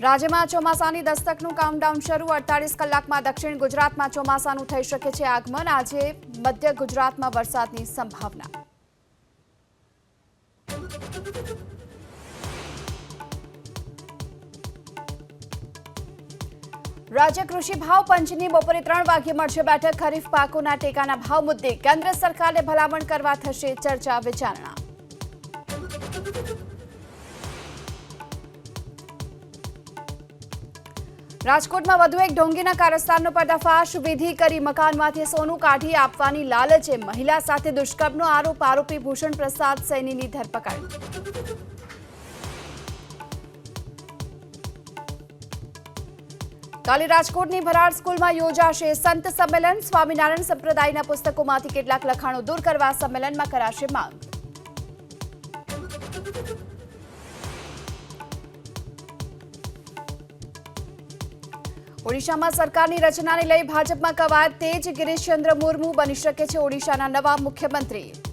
રાજ્યમાં ચોમાસાની દસ્તકનું કાઉન્ટડાઉન શરૂ 48 કલાકમાં દક્ષિણ ગુજરાતમાં ચોમાસાનું થઈ શકે છે આગમન। આજે મધ્ય ગુજરાતમાં વરસાદની સંભાવના। રાજ્ય કૃષિ ભાવ પંચની બપોરે 3 વાગ્યે મળશે બેઠક। ખરીફ પાકોના ટેકાના ભાવ મુદ્દે કેન્દ્ર સરકારને ભલામણ કરવા થશે ચર્ચા વિચારણા। રાજકોટમાં વધુ એક ઢોંગીના કારસ્તાનનો પર્દાફાશ। વિધિ કરી મકાનમાંથી સોનું કાઢી આપવાની લાલચે મહિલા સાથે દુષ્કર્મનો આરોપ। આરોપી ભૂષણ પ્રસાદ સૈનીની ધરપકડ। કાલે રાજકોટની ભરાડ સ્કૂલમાં યોજાશે સંત સંમેલન। સ્વામિનારાયણ સંપ્રદાયના પુસ્તકોમાંથી કેટલાક લખાણો દૂર કરવા સંમેલનમાં કરાશે માંગ। ઓડિશામાં સરકારની રચનાને લઈ ભાજપમાં કવાયત તેજ। ગિરીશચંદ્ર મુર્મુ બની શકે છે ઓડિશાના નવા મુખ્યમંત્રી।